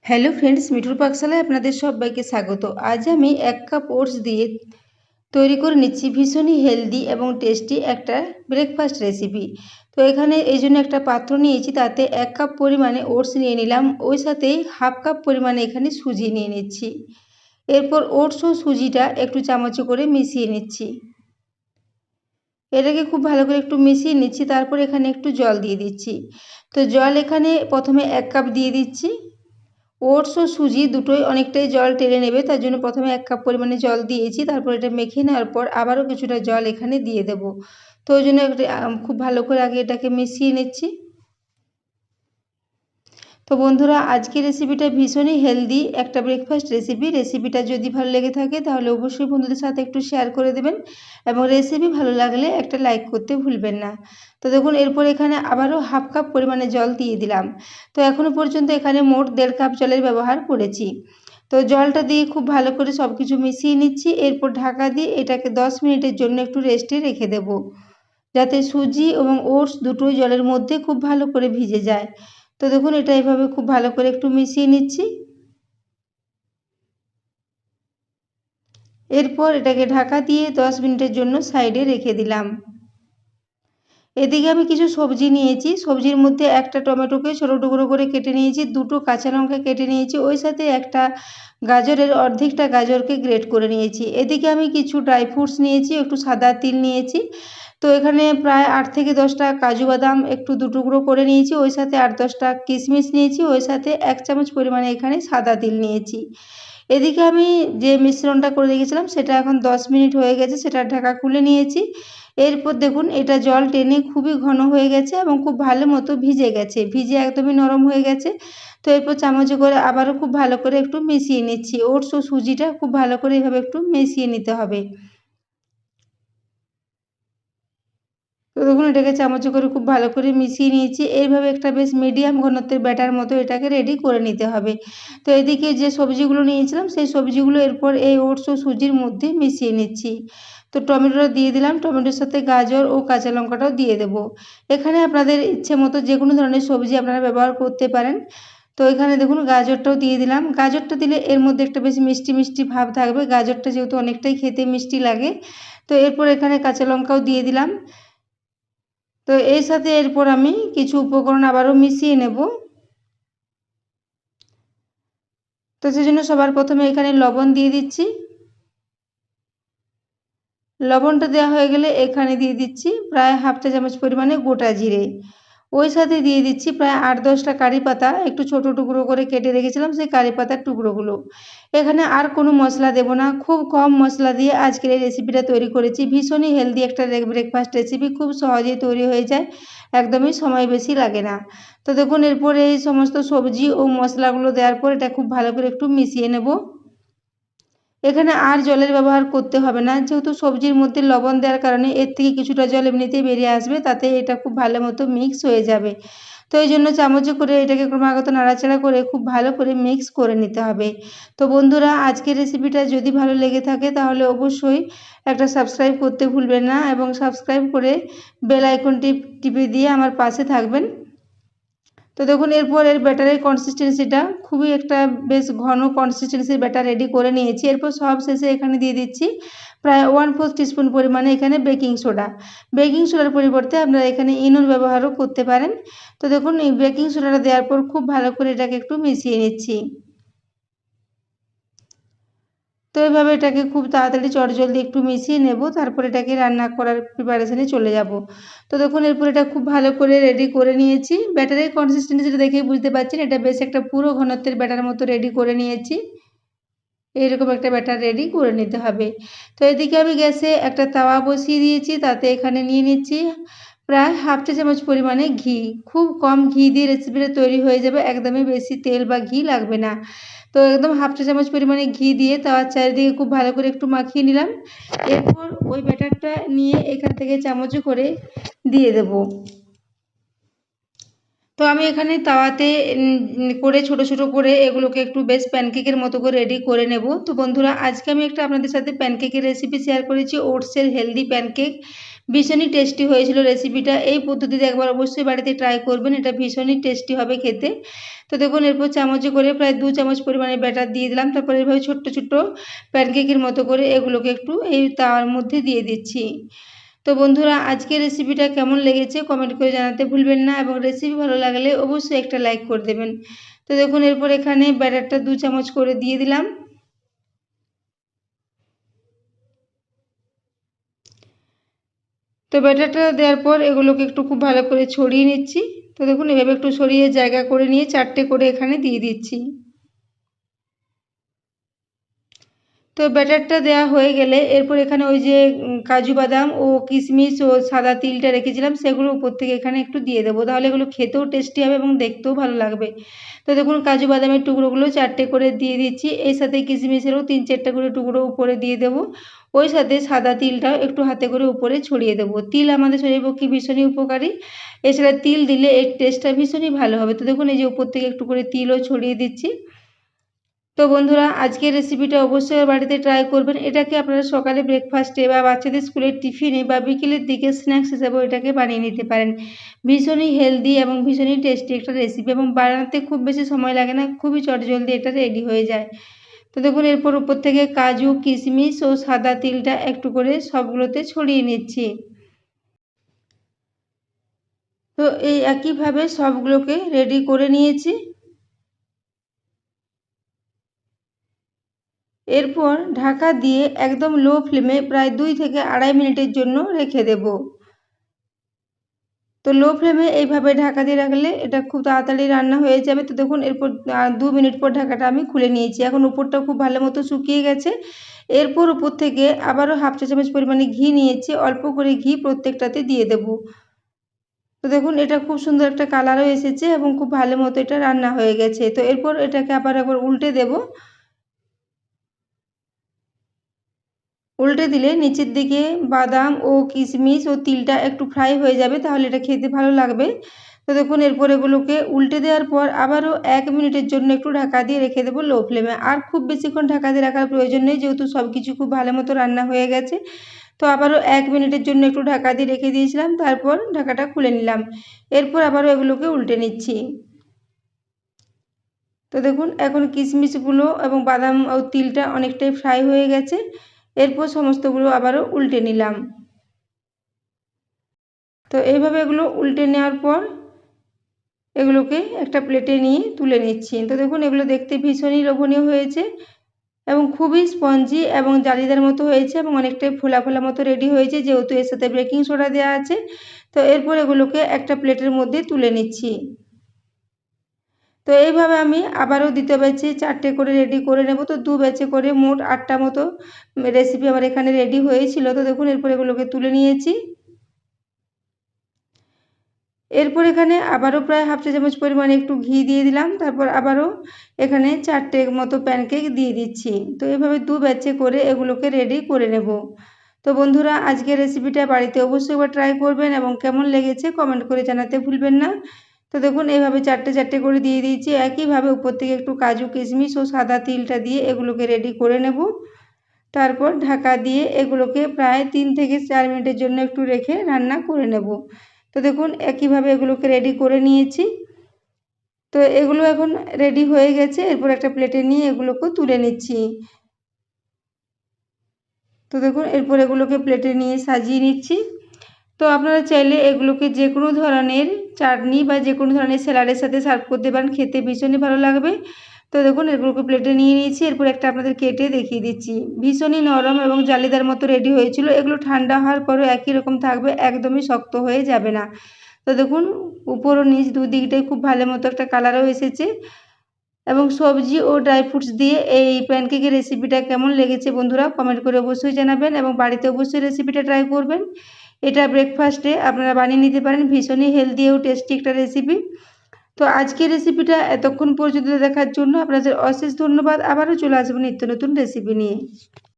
Hello friends, মিঠুর পাকশালায় আপনাদের সবাইকে স্বাগত। আজ আমি 1 কাপ ওটস দিয়ে তৈরি করে নিচ্ছি ভীষণই হেলদি এবং টেস্টি একটা ব্রেকফাস্ট রেসিপি। তো এখানে এই জন্য একটা পাত্র নিয়েছি, তাতে 1 কাপ পরিমাণে ওটস নিয়ে নিলাম, ওই সাথেই হাফ কাপ পরিমাণে এখানে সুজি নিয়ে নিচ্ছি। এরপর ওটস ও সুজিটা একটু চামচে করে মিশিয়ে নিচ্ছি। এটাকে খুব ভালো করে একটু মিশিয়ে নিচ্ছি। তারপর এখানে একটু জল দিয়ে দিচ্ছি। তো জল এখানে প্রথমে 1 কাপ দিয়ে দিচ্ছি। ওটস ও সুজি দুটোই অনেকটাই জল টেনে নেবে, তার জন্য প্রথমে 1 কাপ পরিমাণে জল দিয়েছি। তারপর এটা মেখে নেওয়ার পর আবারও কিছুটা জল এখানে দিয়ে দেব। তো ওই জন্য খুব ভালো করে আগে এটাকে মিশিয়ে নিচ্ছি। তো বন্ধুরা, আজকের রেসিপিটা ভীষণই হেলদি একটা ব্রেকফাস্ট রেসিপি। রেসিপিটা যদি ভালো লেগে থাকে তাহলে অবশ্যই বন্ধুদের সাথে একটু শেয়ার করে দেবেন এবং রেসিপি ভালো লাগলে একটা লাইক করতে ভুলবেন না। তো দেখুন, এরপর এখানে আবারও হাফ কাপ পরিমাণে জল দিয়ে দিলাম। তো এখনও পর্যন্ত এখানে মোট 1.5 কাপ জলের ব্যবহার করেছি। তো জলটা দিয়ে খুব ভালো করে সব কিছু মিশিয়ে নিচ্ছি। এরপর ঢাকা দিয়ে এটাকে 10 মিনিটের জন্য একটু রেস্টে রেখে দেব, যাতে সুজি এবং ওটস দুটোই জলের মধ্যে খুব ভালো করে ভিজে যায়। তো দেখুন, এটা এভাবে খুব ভালো করে একটু মিশিয়ে নিচ্ছি। এরপর এটাকে ঢাকা দিয়ে 10 মিনিটের জন্য সাইডে রেখে দিলাম। এদিকে আমি কিছু সবজি নিয়েছি। সবজির মধ্যে একটা টমেটোকে ছোটো টুকরো করে কেটে নিয়েছি, 2টো কাঁচা লঙ্কা কেটে নিয়েছি, ওই সাথে একটা গাজরের অর্ধেকটা গাজরকে গ্রেট করে নিয়েছি। এদিকে আমি কিছু ড্রাই ফ্রুটস নিয়েছি, একটু সাদা তিল নিয়েছি। তো এখানে প্রায় 8 থেকে 10টা কাজু বাদাম একটু 2 টুকরো করে নিয়েছি, ওই সাথে 8-10টা কিশমিশ নিয়েছি, ওই সাথে 1 চামচ পরিমাণে এখানে সাদা তিল নিয়েছি। এদিকে আমি যে মিশ্রণটা করে রেখেছিলাম সেটা এখন 10 মিনিট হয়ে গেছে, সেটা ঢাকা খুলে নিয়েছি। এরপর দেখুন, এটা জল টেনে খুবই ঘন হয়ে গেছে এবং খুব ভালো মতো ভিজে গেছে, ভিজে একদমই নরম হয়ে গেছে। তো এরপর চামচে করে আবারও খুব ভালো করে একটু মিশিয়ে নিচ্ছি। ওটস ও সুজিটা খুব ভালো করে এভাবে একটু মিশিয়ে নিতে হবে। তো দেখুন, এটাকে চামচে করে খুব ভালো করে মিশিয়ে নিয়েছি। এইভাবে একটা বেশ মিডিয়াম ঘনত্বের ব্যাটার মতো এটাকে রেডি করে নিতে হবে। তো এদিকে যে সবজিগুলো নিয়েছিলাম সেই সবজিগুলো এরপর এই ওটস ও সুজির মধ্যে মিশিয়ে নিচ্ছি। তো টমেটোটা দিয়ে দিলাম, টমেটোর সাথে গাজর ও কাঁচা লঙ্কাটাও দিয়ে দেব। এখানে আপনাদের ইচ্ছে মতো যে কোনো ধরনের সবজি আপনারা ব্যবহার করতে পারেন। তো এখানে দেখুন, গাজরটাও দিয়ে দিলাম। গাজরটা দিলে এর মধ্যে একটা বেশ মিষ্টি মিষ্টি ভাব থাকবে, গাজরটা যেহেতু অনেকটাই খেতে মিষ্টি লাগে। তো এরপর এখানে কাঁচা লঙ্কাও দিয়ে দিলাম। তো এর সাথে এরপর আমি কিছু উপকরণ আবারও মিশিয়ে নেব। তো সেজন্য সবার প্রথমে এখানে লবণ দিয়ে দিচ্ছি। লবণটা দেওয়া হয়ে গেলে এখানে দিয়ে দিচ্ছি প্রায় হাফ চা চামচ পরিমাণে গোটা জিরে। ওই সাথে দিয়ে দিচ্ছি প্রায় 8-10টা কারি পাতা একটু ছোট টুকরো করে কেটে রেখেছিলাম, সেই কারি পাতার টুকরোগুলো। এখানে আর কোনো মশলা দেব না, খুব কম মশলা দিয়ে আজকের এই রেসিপিটা তৈরি করেছি। ভীষণই হেলদি একটা ব্রেকফাস্ট রেসিপি, খুব সহজেই তৈরি হয়ে যায়, একদমই সময় বেশি লাগে না। তো দেখুন, এরপর এই সমস্ত সবজি ও মশলাগুলো দেওয়ার পর এটা খুব ভালো করে একটু মিশিয়ে নেব। এখানে আর জলের ব্যবহার করতে হবে না, যেহেতু সবজির মধ্যে লবণ দেওয়ার কারণে এর থেকে কিছুটা জল এমনিতেই বেরিয়ে আসবে, তাতে এটা খুব ভালো মতো মিক্স হয়ে যাবে। তো এই জন্য চামচে করে এটাকে ক্রমাগত নাড়াচাড়া করে খুব ভালো করে মিক্স করে নিতে হবে। তো বন্ধুরা, আজকের রেসিপিটা যদি ভালো লেগে থাকে তাহলে অবশ্যই একটা সাবস্ক্রাইব করতে ভুলবেন না এবং সাবস্ক্রাইব করে বেল আইকনটি টিপে দিয়ে আমার পাশে থাকবেন। তো দেখুন, এরপর এর ব্যাটারের কনসিস্টেন্সিটা খুবই একটা বেশ ঘন কনসিস্টেন্সির ব্যাটার রেডি করে নিয়েছি। এরপর সব শেষে এখানে দিয়ে দিচ্ছি প্রায় 1/4 টিস্পুন পরিমাণে এখানে বেকিং সোডা। বেকিং সোডার পরিবর্তে আপনারা এখানে ইনোর ব্যবহারও করতে পারেন। তো দেখুন, এই বেকিং সোডাটা দেওয়ার পর খুব ভালো করে এটাকে একটু মিশিয়ে নিচ্ছি। তো এভাবে এটাকে খুব তাড়াতাড়ি চটজলদি একটু মিশিয়ে নেব, তারপর এটাকে রান্না করার প্রিপারেশনে চলে যাব। তো দেখুন, এরপর এটা খুব ভালো করে রেডি করে নিয়েছি। ব্যাটারের কনসিস্টেন্সিটা দেখেই বুঝতে পারছেন এটা বেশ একটা পুরো ঘনত্বের ব্যাটার মতো রেডি করে নিয়েছি। এইরকম একটা ব্যাটার রেডি করে নিতে হবে। তো এদিকে আমি গ্যাসে একটা তাওয়া বসিয়ে দিয়েছি, তাতে এখানে নিয়ে নিচ্ছি প্রায় হাফ চা চামচ পরিমাণে ঘি। খুব কম ঘি দিয়ে রেসিপিটা তৈরি হয়ে যাবে, একদমই বেশি তেল বা ঘি লাগবে না। তো একদম হাফ চা চামচ পরিমাণে ঘি দিয়ে তাওয়ার চারিদিকে খুব ভালো করে একটু মাখিয়ে নিলাম। এরপর ওই ব্যাটারটা নিয়ে এখান থেকে চামচে করে দিয়ে দেব। তো আমি এখানে তাওয়াতে করে ছোট ছোট করে এগুলোকে একটু বেশ প্যানকেকের মতো করে রেডি করে নেব। তো বন্ধুরা, আজকে আমি একটা আপনাদের সাথে প্যানকেকের রেসিপি শেয়ার করেছি, ওটসের হেলদি প্যানকেক। ভীষণই টেস্টি হয়েছিল রেসিপিটা। এই পদ্ধতিতে একবার অবশ্যই বাড়িতে ট্রাই করবেন, এটা ভীষণই টেস্টি হবে খেতে। তো দেখুন এরপর চামচে করে প্রায় 2 চামচ পরিমাণে ব্যাটার দিয়ে দিলাম। তারপর এভাবে ছোট্ট ছোট্ট প্যানকেকের মতো করে এগুলোকে একটু এই তাওয়ার মধ্যে দিয়ে দিচ্ছি। তো বন্ধুরা আজকের রেসিপিটা কেমন লেগেছে কমেন্ট করে জানাতে ভুলবেন না, এবং রেসিপি ভালো লাগলে অবশ্যই একটা লাইক করে দেবেন। তো দেখুন এরপর এখানে ব্যাটারটা 2 চামচ করে দিয়ে দিলাম। তো ব্যাটারটা দেওয়ার পর এগুলোকে একটু খুব ভালো করে ছড়িয়ে নিচ্ছি। তো দেখুন এভাবে একটু ছড়িয়ে জায়গা করে নিয়ে 4টে করে এখানে দিয়ে দিচ্ছি। তো ব্যাটারটা দেওয়া হয়ে গেলে এরপর এখানে ওই যে কাজু বাদাম ও কিশমিশ ও সাদা তিলটা রেখেছিলাম সেগুলো উপর থেকে এখানে একটু দিয়ে দেবো, তাহলে এগুলো খেতেও টেস্টি হবে এবং দেখতেও ভালো লাগবে। তো দেখুন কাজু বাদামের টুকরোগুলো 4টে করে দিয়ে দিচ্ছি, এর সাথে কিশমিশেরও 3-4টা করে টুকরো উপরে দিয়ে দেবো। ওই সাথে সাদা তিলটাও একটু হাতে করে উপরে ছড়িয়ে দেবো। তিল আমাদের শরীরের পক্ষে ভীষণই উপকারী, এছাড়া তিল দিলে এর টেস্টটা ভীষণই ভালো হবে। তো দেখুন এই যে উপর থেকে একটু করে তিলও ছড়িয়ে দিচ্ছি। তো বন্ধুরা আজকের রেসিপিটা অবশ্যই বাড়িতে ট্রাই করবেন। এটাকে আপনারা সকালে ব্রেকফাস্টে বা বাচ্চাদের স্কুলের টিফিনে বা বিকেলের দিকে স্ন্যাক্স হিসেবেও এটাকে বানিয়ে নিতে পারেন। ভীষণই হেলদি এবং ভীষণই টেস্টি একটা রেসিপি, এবং বানাতে খুব বেশি সময় লাগে না, খুবই চটজলদি এটা রেডি হয়ে যায়। তো দেখুন এরপর উপর থেকে কাজু কিশমিশ ও সাদা তিলটা একটু করে সবগুলোতে ছড়িয়ে নিচ্ছি। তো এই একইভাবে সবগুলোকে রেডি করে নিয়েছি। এরপর ঢাকা দিয়ে একদম লো ফ্লেমে প্রায় 2 থেকে 2.5 মিনিটের জন্য রেখে দেব। তো লো ফ্লেমে এইভাবে ঢাকা দিয়ে রাখলে এটা খুব তাড়াতাড়ি রান্না হয়ে যাবে। তো দেখুন এরপর 2 মিনিট পর ঢাকাটা আমি খুলে নিয়েছি। এখন উপরটা খুব ভালো মতো শুকিয়ে গেছে। এরপর উপর থেকে আবারও 1/2 চা চামচ পরিমাণে ঘি নিয়েছি, অল্প করে ঘি প্রত্যেকটাতে দিয়ে দেব। তো দেখুন এটা খুব সুন্দর একটা কালারও এসেছে এবং খুব ভালো মতো এটা রান্না হয়ে গেছে। তো এরপর এটাকে আবার একবার উল্টে দেব। উল্টে দিলে নিচের দিকে বাদাম ও কিশমিশ ও তিলটা একটু ফ্রাই হয়ে যাবে, তাহলে এটা খেতে ভালো লাগবে। তো দেখুন এরপর এগুলোকে উল্টে দেওয়ার পর আবারও 1 মিনিটের জন্য একটু ঢাকা দিয়ে রেখে দেবো লো ফ্লেমে। আর খুব বেশিক্ষণ ঢাকা দিয়ে রাখার প্রয়োজন নেই, যেহেতু সব কিছু খুব ভালো মতো রান্না হয়ে গেছে। তো আবারও 1 মিনিটের জন্য একটু ঢাকা দিয়ে রেখে দিয়েছিলাম, তারপর ঢাকাটা খুলে নিলাম। এরপর আবারও এগুলোকে উল্টে নিচ্ছি। তো দেখুন এখন কিশমিশগুলো এবং বাদাম ও তিলটা অনেকটাই ফ্রাই হয়ে গেছে। এরপর সমস্তগুলো আবারও উল্টে নিলাম। তো এইভাবে এগুলো উল্টে নেওয়ার পর এগুলোকে একটা প্লেটে নিয়ে তুলে নিচ্ছি। তো দেখুন এগুলো দেখতে ভীষণই লোভনীয় হয়েছে এবং খুবই স্পঞ্জি এবং জালিদার মতো হয়েছে এবং অনেকটাই ফোলা ফোলা মতো রেডি হয়েছে, যেহেতু এর সাথে বেকিং সোডা দেওয়া আছে। তো এরপর এগুলোকে একটা প্লেটের মধ্যে তুলে নিচ্ছি। তো এইভাবে আমি আবারও দ্বিতীয় ব্যাচে 4টে করে রেডি করে নেব। তো 2 ব্যাচে করে মোট 8টা মতো রেসিপি আমার এখানে রেডি হয়েছিল। তো দেখুন এরপর এগুলোকে তুলে নিয়েছি। এরপর এখানে আবারও প্রায় 1/2 চা চামচ পরিমাণে একটু ঘি দিয়ে দিলাম। তারপর আবারও এখানে 4টে মতো প্যানকেক দিয়ে দিচ্ছি। তো এভাবে 2 ব্যাচে করে এগুলোকে রেডি করে নেব। তো বন্ধুরা আজকের রেসিপিটা বাড়িতে অবশ্যই একবার ট্রাই করবেন এবং কেমন লেগেছে কমেন্ট করে জানাতে ভুলবেন না। তো দেখুন এইভাবে 4টে করে দিয়ে দিয়েছি। একইভাবে উপর থেকে একটু কাজু কিশমিশ ও সাদা তিলটা দিয়ে এগুলোকে রেডি করে নেব। তারপর ঢাকা দিয়ে এগুলোকে প্রায় 3 থেকে 4 মিনিটের জন্য একটু রেখে রান্না করে নেব। তো দেখুন একইভাবে এগুলোকে রেডি করে নিয়েছি। তো এগুলো এখন রেডি হয়ে গেছে। এরপর একটা প্লেটে নিয়ে এগুলোকেও তুলে নিচ্ছি। তো দেখুন এরপর এগুলোকে প্লেটে নিয়ে সাজিয়ে নিচ্ছি। তো আপনারা চাইলে এগুলোকে যে কোনো ধরনের চাটনি বা যে কোনো ধরনের স্যালাডের সাথে সার্ভ করতে পারেন, খেতে ভীষণই ভালো লাগবে। তো দেখুন এগুলোকে প্লেটে নিয়ে নিয়েছি। এরপর একটা আপনাদের কেটে দেখিয়ে দিচ্ছি। ভীষণই নরম এবং জালিদার মতো রেডি হয়েছিল। এগুলো ঠান্ডা হওয়ার পরেও একই রকম থাকবে, একদমই শক্ত হয়ে যাবে না। তো দেখুন উপর ও নিচ দুদিকটাই খুব ভালো মতো একটা কালারও এসেছে। এবং সবজি ও ড্রাই ফ্রুটস দিয়ে এই প্যানকেকের রেসিপিটা কেমন লেগেছে বন্ধুরা কমেন্ট করে অবশ্যই জানাবেন, এবং বাড়িতে অবশ্যই রেসিপিটা ট্রাই করবেন। এটা ব্রেকফাস্টে আপনারা বানিয়ে নিতে পারেন, ভীষণই হেলদি ও টেস্টি একটা রেসিপি। তো আজকের রেসিপিটা এতক্ষণ পর্যন্ত দেখার জন্য আপনাদের অশেষ ধন্যবাদ। আবারও চলে আসবো নিত্য নতুন রেসিপি নিয়ে।